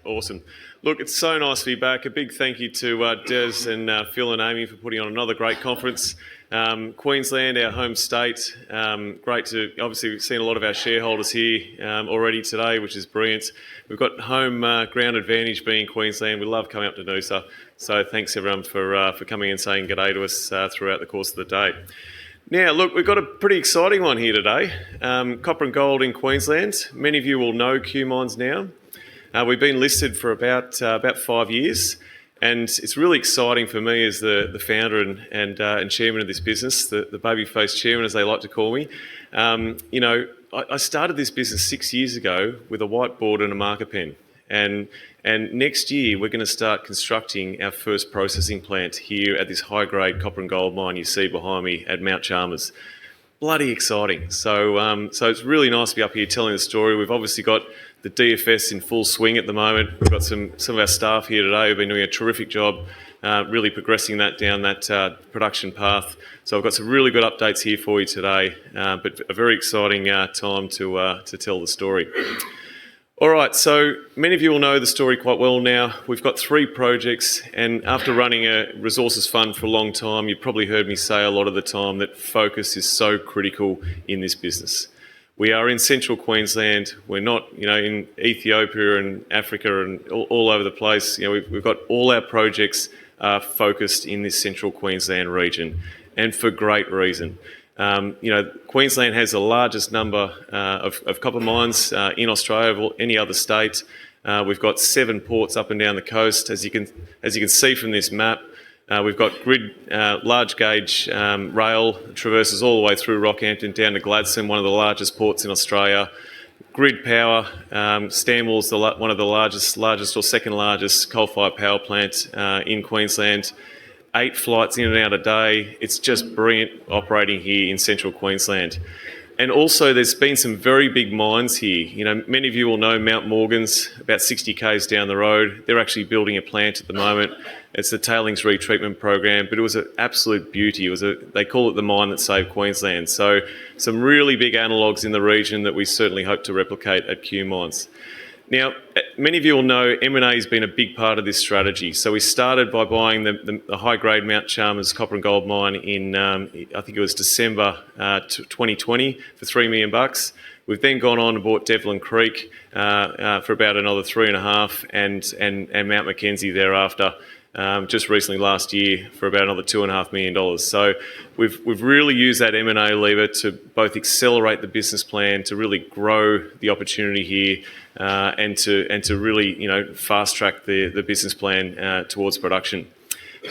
Awesome. Look, it's so nice to be back. A big thank you to Des and Phil and Amy for putting on another great conference. Queensland, our home state. Great to, obviously, we've seen a lot of our shareholders here already today, which is brilliant. We've got home ground advantage being Queensland. We love coming up to Noosa. So thanks everyone for coming and saying g'day to us throughout the course of the day. Now, look, we've got a pretty exciting one here today. Copper and gold in Queensland. Many of you will know QMines now. We've been listed for about 5 years, and it's really exciting for me as the founder and chairman of this business, the baby-faced chairman, as they like to call me. I started this business 6 years ago with a whiteboard and a marker pen, and next year we're going to start constructing our first processing plant here at this high-grade copper and gold mine you see behind me at Mt Chalmers. Bloody exciting. So it's really nice to be up here telling the story. We've obviously got the DFS in full swing at the moment. We've got some of our staff here today who've been doing a terrific job really progressing that down that production path. So I've got some really good updates here for you today, but a very exciting time to tell the story. All right, so many of you will know the story quite well now. We've got 3 projects, and after running a resources fund for a long time, you've probably heard me say a lot of the time that focus is so critical in this business. We are in central Queensland. We're not, in Ethiopia and Africa and all over the place. We've got all our projects focused in this central Queensland region, and for great reason. Queensland has the largest number of copper mines in Australia of any other state. We've got 7 ports up and down the coast, as you can see from this map. We've got large gauge rail traverses all the way through Rockhampton down to Gladstone, one of the largest ports in Australia. Grid power, Stanwell's one of the largest or second largest coal-fired power plant in Queensland. 8 flights in and out a day. It's just brilliant operating here in central Queensland. And also there's been some very big mines here. Many of you will know Mount Morgan's about 60 k's down the road. They're actually building a plant at the moment. It's the tailings retreatment program, but it was an absolute beauty. They call it the mine that saved Queensland. So some really big analogues in the region that we certainly hope to replicate at QMines. Now, many of you will know M&A has been a big part of this strategy. So we started by buying the high-grade Mt Chalmers copper and gold mine in, I think it was December 2020 for $3 million. We've then gone on and bought Develin Creek for about another 3.5 and Mount Mackenzie thereafter. Just recently last year for about another $2.5 million. So we've really used that M&A lever to both accelerate the business plan, to really grow the opportunity here, and to really fast track the business plan towards production.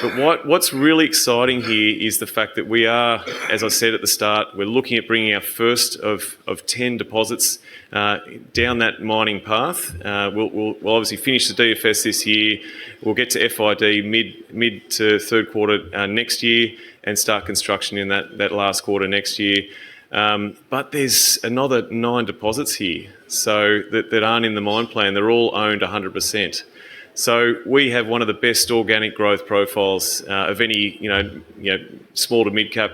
But what's really exciting here is the fact that we are, as I said at the start, we're looking at bringing our first of 10 deposits down that mining path. We'll obviously finish the DFS this year. We'll get to FID mid to third quarter next year and start construction in that last quarter next year. But there's another 9 deposits here, so that aren't in the mine plan. They're all owned 100%. So we have one of the best organic growth profiles of any small to mid cap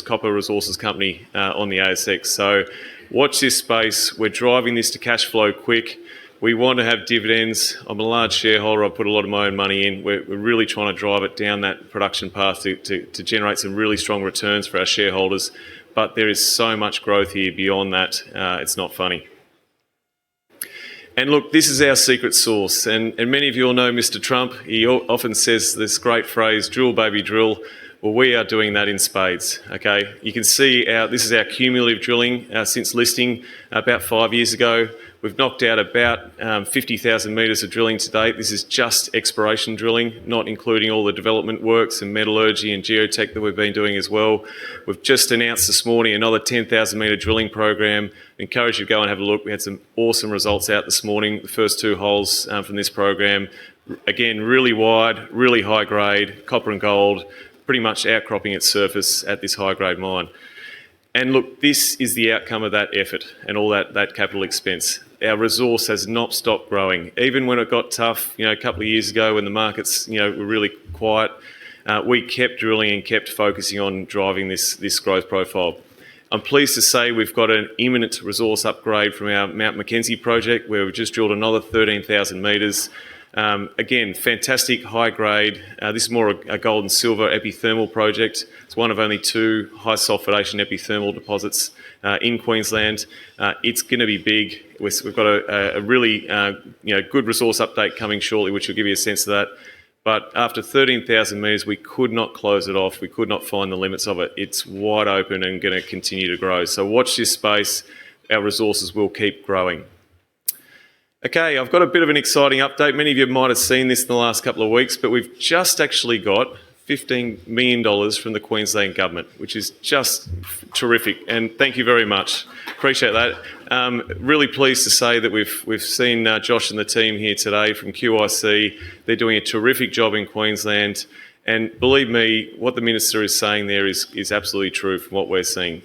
copper resources company on the ASX. So watch this space. We're driving this to cash flow quick. We want to have dividends. I'm a large shareholder. I put a lot of my own money in. We're really trying to drive it down that production path to generate some really strong returns for our shareholders. But there is so much growth here beyond that. It's not funny. And look, this is our secret sauce. And many of you all know Mr. Trump. He often says this great phrase, drill, baby, drill. Well, we are doing that in spades, okay? You can see this is our cumulative drilling since listing about 5 years ago. We've knocked out about 50,000 metres of drilling to date. This is just exploration drilling, not including all the development works and metallurgy and geotech that we've been doing as well. We've just announced this morning another 10,000 metre drilling program. I encourage you to go and have a look. We had some awesome results out this morning, the first 2 holes from this program. Again, really wide, really high grade, copper and gold, pretty much outcropping its surface at this high grade mine. And look, this is the outcome of that effort and all that capital expense. Our resource has not stopped growing. Even when it got tough, a couple of years ago when the markets, were really quiet, we kept drilling and kept focusing on driving this growth profile. I'm pleased to say we've got an imminent resource upgrade from our Mount Mackenzie project, where we've just drilled another 13,000 metres. Again, fantastic high grade. This is more a gold and silver epithermal project. It's one of only 2 high sulphidation epithermal deposits in Queensland. It's going to be big. We've got a really good resource update coming shortly, which will give you a sense of that. But after 13,000 metres, we could not close it off. We could not find the limits of it. It's wide open and going to continue to grow. So watch this space. Our resources will keep growing. Okay, I've got a bit of an exciting update. Many of you might have seen this in the last couple of weeks, but we've just actually got $15 million from the Queensland Government, which is just terrific. And thank you very much. Appreciate that. Really pleased to say that we've seen Josh and the team here today from QIC. They're doing a terrific job in Queensland. And believe me, what the Minister is saying there is absolutely true from what we're seeing.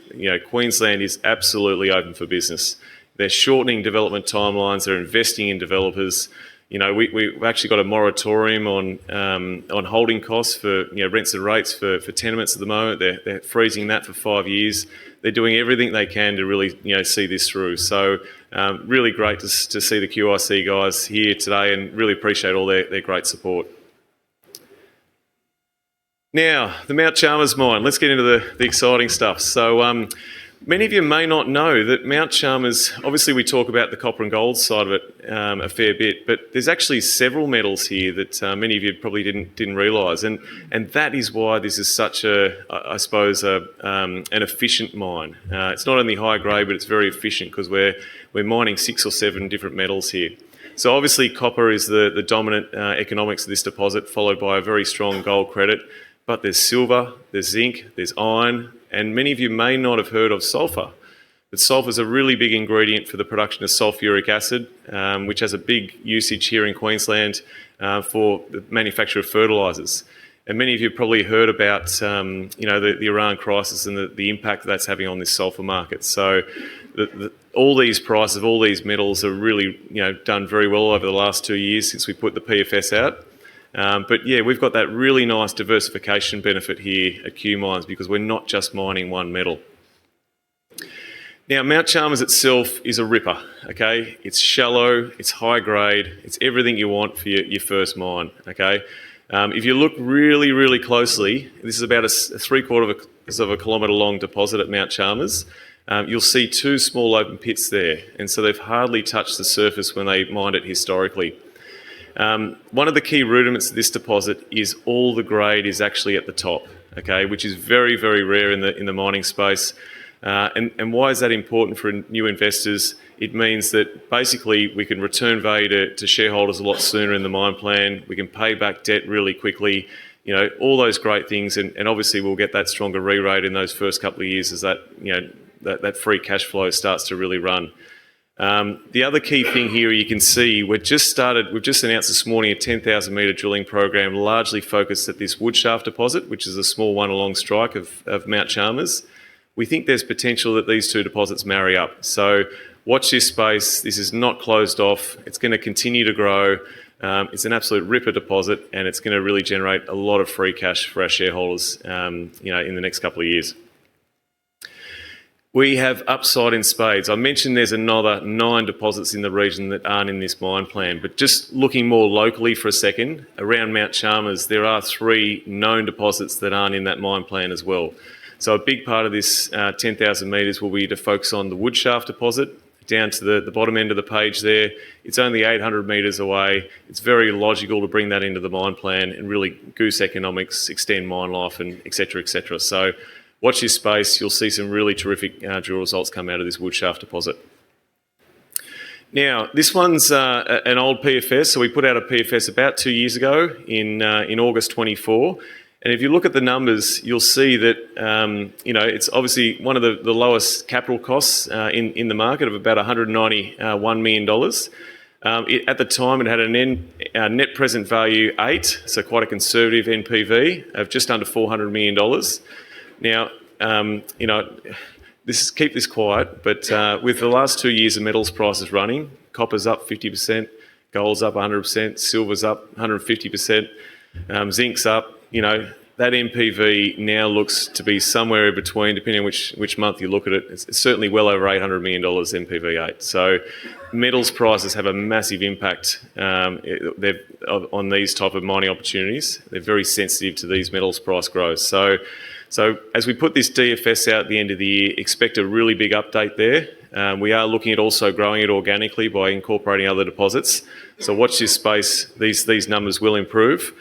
Queensland is absolutely open for business. They're shortening development timelines. They're investing in developers. We've actually got a moratorium on holding costs for rents and rates for tenements at the moment. They're freezing that for 5 years. They're doing everything they can to really see this through. So really great to see the QIC guys here today, and really appreciate all their great support. Now, the Mt Chalmers mine. Let's get into the exciting stuff. So many of you may not know that Mt Chalmers, obviously we talk about the copper and gold side of it a fair bit, but there's actually several metals here that many of you probably didn't realise, and that is why this is such an efficient mine. It's not only high grade, but it's very efficient because we're mining 6 or 7 different metals here. So obviously copper is the dominant economics of this deposit, followed by a very strong gold credit, but there's silver, there's zinc, there's iron, and many of you may not have heard of sulphur. But sulphur is a really big ingredient for the production of sulphuric acid, which has a big usage here in Queensland for the manufacture of fertilisers. And many of you have probably heard about the Iran crisis and the impact that's having on this sulphur market. So all these prices of all these metals are really done very well over the last 2 years since we put the PFS out. But yeah, we've got that really nice diversification benefit here at QMines because we're not just mining one metal. Now, Mt Chalmers itself is a ripper, okay? It's shallow, it's high grade, it's everything you want for your first mine, okay? If you look really, really closely, this is about a 3/4 of a kilometre long deposit at Mt Chalmers. You'll see 2 small open pits there, and so they've hardly touched the surface when they mined it historically. One of the key rudiments of this deposit is all the grade is actually at the top, okay, which is very, very rare in the mining space. And why is that important for new investors? It means that basically we can return value to shareholders a lot sooner in the mine plan. We can pay back debt really quickly. All those great things, and obviously we'll get that stronger re-rate in those first couple of years as that free cash flow starts to really run. The other key thing here you can see, we've just announced this morning a 10,000 metre drilling program largely focused at this Woodshaft deposit, which is a small one along strike of Mt Chalmers. We think there's potential that these 2 deposits marry up. So watch this space. This is not closed off. It's going to continue to grow. It's an absolute ripper deposit, and it's going to really generate a lot of free cash for our shareholders in the next couple of years. We have upside in spades. I mentioned there's another 9 deposits in the region that aren't in this mine plan, but just looking more locally for a second, around Mt Chalmers, there are 3 known deposits that aren't in that mine plan as well. So a big part of this 10,000 metres will be to focus on the Woodshaft deposit, down to the bottom end of the page there. It's only 800 metres away. It's very logical to bring that into the mine plan and really goose economics, extend mine life, and et cetera, et cetera. So watch this space. You'll see some really terrific drill results come out of this Woodshaft deposit. Now, this one's an old PFS. So we put out a PFS about 2 years ago in August 24. And if you look at the numbers, you'll see that it's obviously one of the lowest capital costs in the market of about $191 million. At the time, it had a net present value 8, so quite a conservative NPV of just under $400 million. Now, keep this quiet, but with the last 2 years of metals prices running, copper's up 50%, gold's up 100%, silver's up 150%, zinc's up. that NPV now looks to be somewhere between, depending on which month you look at it, it's certainly well over $800 million NPV8. So metals prices have a massive impact on these type of mining opportunities. They're very sensitive to these metals price growth. So as we put this DFS out at the end of the year, expect a really big update there. We are looking at also growing it organically by incorporating other deposits. So watch this space. These numbers will improve.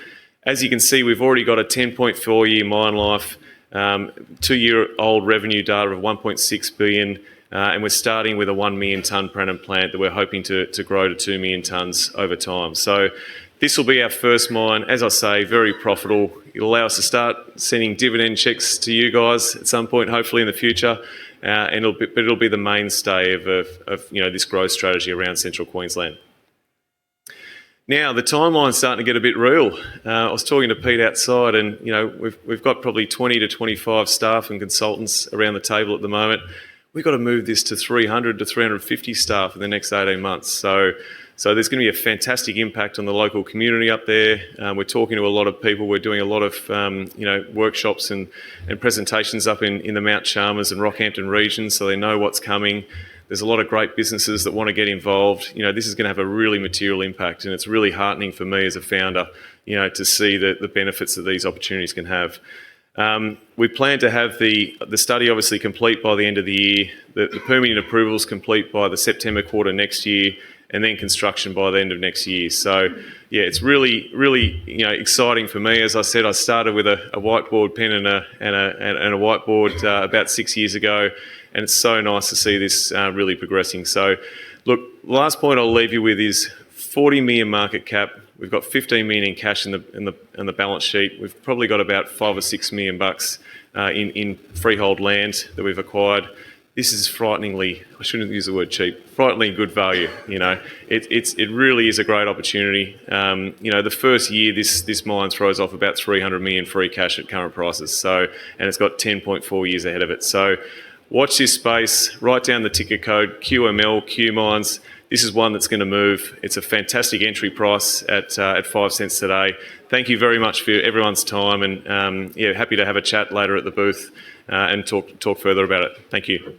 As you can see, we've already got a 10.4-year mine life, 2-year-old revenue data of 1.6 billion, and we're starting with a 1 million tonne per annum plant that we're hoping to grow to 2 million tonnes over time. So this will be our first mine, as I say, very profitable. It'll allow us to start sending dividend checks to you guys at some point, hopefully in the future, and it'll be the mainstay of this growth strategy around Central Queensland. Now, the timeline's starting to get a bit real. I was talking to Pete outside, and we've got probably 20 to 25 staff and consultants around the table at the moment. We've got to move this to 300 to 350 staff in the next 18 months. So there's going to be a fantastic impact on the local community up there. We're talking to a lot of people. We're doing a lot of workshops and presentations up in the Mt Chalmers and Rockhampton region, so they know what's coming. There's a lot of great businesses that want to get involved. This is going to have a really material impact, and it's really heartening for me as a founder, to see the benefits that these opportunities can have. We plan to have the study obviously complete by the end of the year, the permitting approvals complete by the September quarter next year, and then construction by the end of next year. So, yeah, it's really, really exciting for me. As I said, I started with a whiteboard pen and a whiteboard about 6 years ago, and it's so nice to see this really progressing. So, look, last point I'll leave you with is 40 million market cap. We've got 15 million in cash in the balance sheet. We've probably got about $5 or $6 million bucks in freehold land that we've acquired. This is frighteningly, I shouldn't use the word cheap, frighteningly good value. It really is a great opportunity. The first year this mine throws off about 300 million free cash at current prices. So, and it's got 10.4 years ahead of it. So watch this space, write down the ticker code, QML, QMines. This is one that's going to move. It's a fantastic entry price at 5 cents today. Thank you very much for everyone's time, and happy to have a chat later at the booth and talk further about it. Thank you.